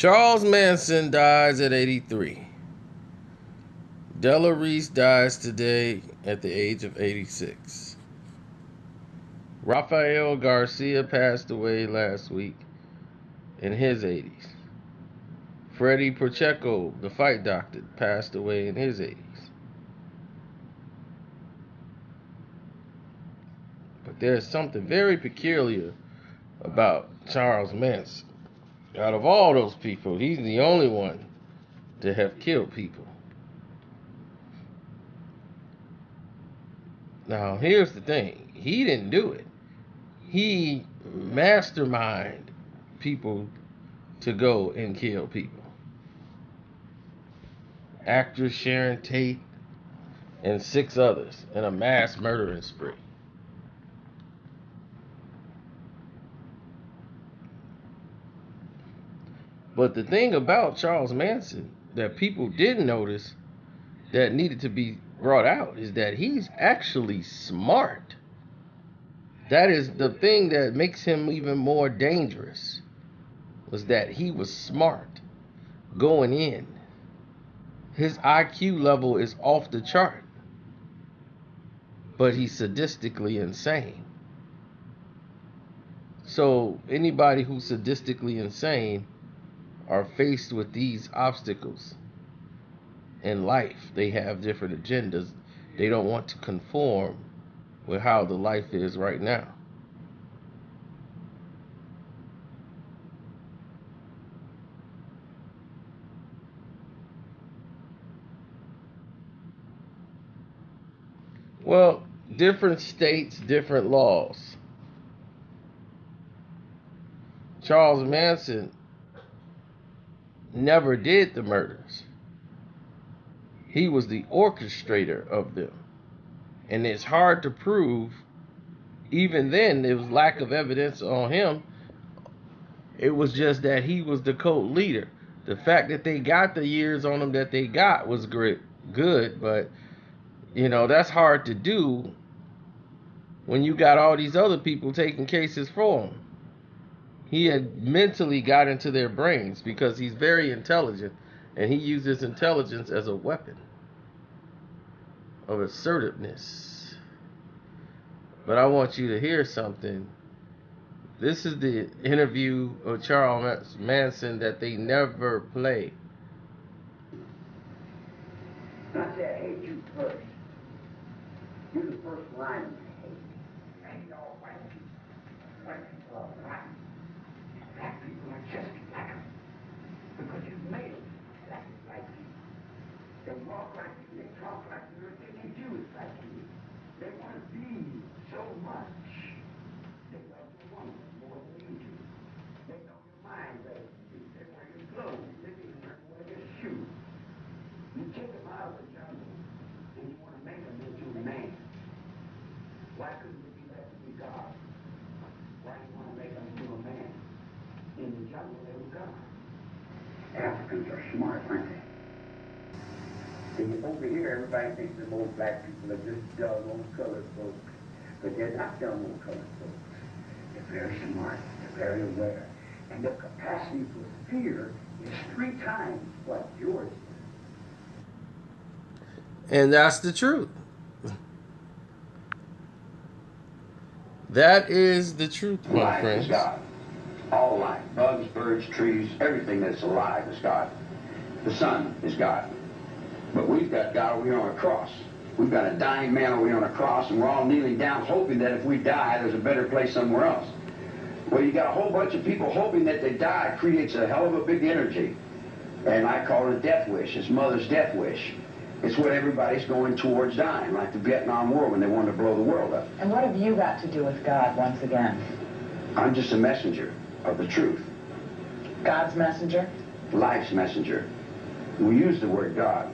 Charles Manson dies at 83. Della Reese dies today at the age of 86. Rafael Garcia passed away last week in his 80s. Freddie Pacheco, the fight doctor, passed away in his 80s. But there's something very peculiar about Charles Manson. Out of all those people, he's the only one to have killed people. Now, here's the thing. He didn't do it. He masterminded people to go and kill people. Actress Sharon Tate and 6 others in a mass murdering spree. But the thing about Charles Manson that people didn't notice that needed to be brought out is that he's actually smart. That is the thing that makes him even more dangerous, was that he was smart going in. His IQ level is off the chart, but he's sadistically insane. So anybody who's sadistically insane are faced with these obstacles in life. They have different agendas. They don't want to conform with how the life is right now. Well, different states, different laws. Charles Manson never did the murders. He was the orchestrator of them. And it's hard to prove. Even then, there was lack of evidence on him. It was just that he was the cult leader. The fact that they got the years on him that they got was good, but that's hard to do when you got all these other people taking cases for him. He had mentally got into their brains because he's very intelligent, and he uses intelligence as a weapon of assertiveness. But I want you to hear something. This is the interview of Charles Manson that they never play. I said, I hate you first. You're the first line of hate. I hate all white people. White people are rotten. Black people are just like them. Because you made them like you. They walk like you, they talk like you, everything they do is like you. They want to be you so much. They love the woman more than you do. They know your mind better than you. They wear your clothes. They even wear your shoes. You take them out of the jungle and you want to make them into a man. Why couldn't they be left to be God? Why do you want to make them into a man? In the jungle, they were God. Africans are smart, aren't they? See, over here, everybody thinks that most black people are just dumb old colored folks. But they're not dumb old colored folks. They're very smart. They're very aware. And their capacity for fear is 3 times what yours is. And that's the truth. That is the truth, my Life friends. is God. All life, bugs, birds, trees, everything that's alive is God. The sun is God. But we've got God over here on a cross. We've got a dying man over here on a cross, and we're all kneeling down hoping that if we die, there's a better place somewhere else. Well, you got a whole bunch of people hoping that they die creates a hell of a big energy. And I call it a death wish. It's mother's death wish. It's what everybody's going towards dying, like the Vietnam War when they wanted to blow the world up. And what have you got to do with God once again? I'm just a messenger of the truth. God's messenger? Life's messenger. We use the word God.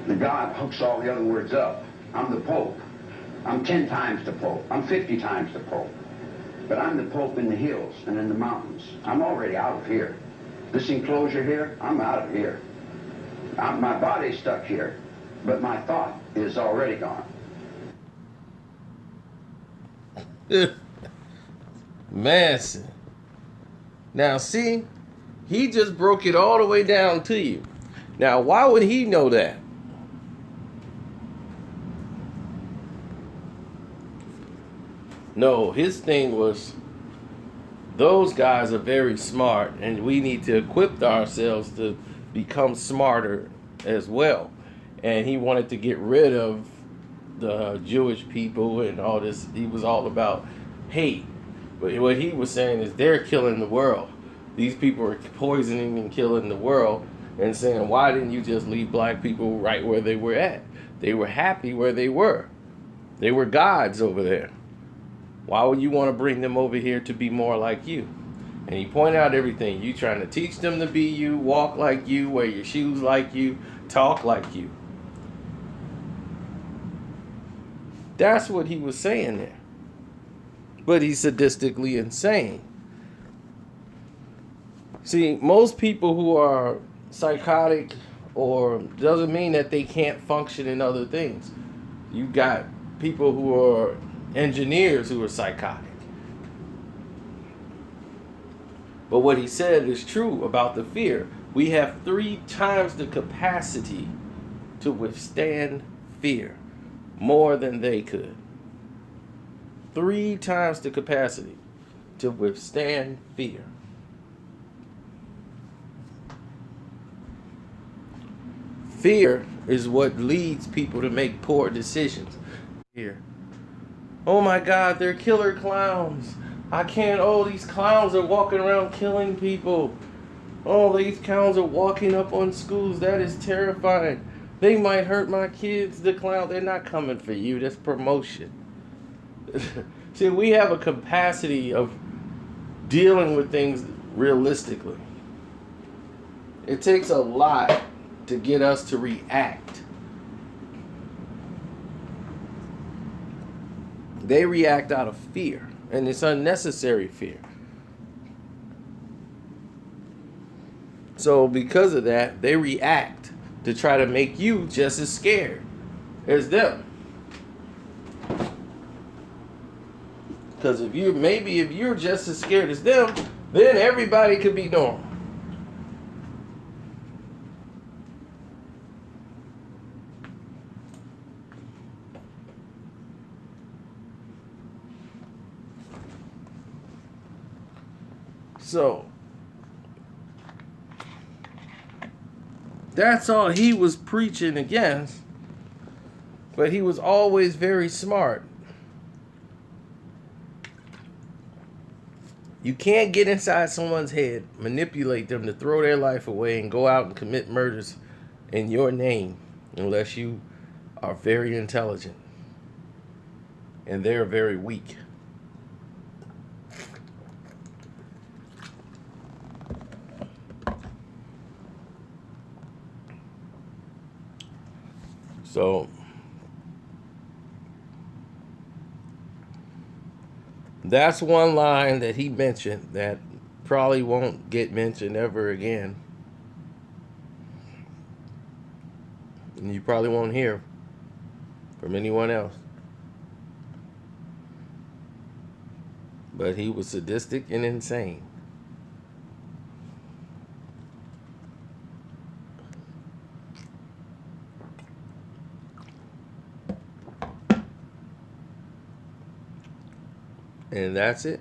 The God hooks all the other words up. I'm the Pope. I'm 10 times the Pope. I'm 50 times the Pope. But I'm the Pope in the hills and in the mountains. I'm already out of here. This enclosure here, I'm out of here. My body's stuck here, but my thought is already gone. Manson. Now see, He just broke it all the way down to you. Now, why would he know that? No, his thing was those guys are very smart, and we need to equip ourselves to become smarter as well. And he wanted to get rid of the Jewish people and all this. He was all about hate. But what he was saying is they're killing the world. These people are poisoning and killing the world, and saying, why didn't you just leave black people right where they were at? They were happy where they were. They were gods over there. Why would you want to bring them over here to be more like you? And he pointed out everything. You trying to teach them to be you, walk like you, wear your shoes like you, talk like you. That's what he was saying there. But he's sadistically insane. See, most people who are psychotic or doesn't mean that they can't function in other things. You got people who are engineers who are psychotic. But what he said is true about the fear. We have 3 times the capacity to withstand fear, more than they could. 3 times the capacity to withstand fear. Fear is what leads people to make poor decisions. Here. Oh my God, they're killer clowns. I can't, oh, these clowns are walking around killing people. Oh, these clowns are walking up on schools. That is terrifying. They might hurt my kids. The clown, they're not coming for you. That's promotion. See, we have a capacity of dealing with things realistically. It takes a lot to get us to react. They react out of fear, and it's unnecessary fear. So because of that, they react to try to make you just as scared as them. Because if you're just as scared as them, then everybody could be normal. So that's all he was preaching against. But he was always very smart. You can't get inside someone's head, manipulate them to throw their life away and go out and commit murders in your name unless you are very intelligent and they're very weak. So that's one line that he mentioned that probably won't get mentioned ever again. And you probably won't hear from anyone else. But he was sadistic and insane. And that's it.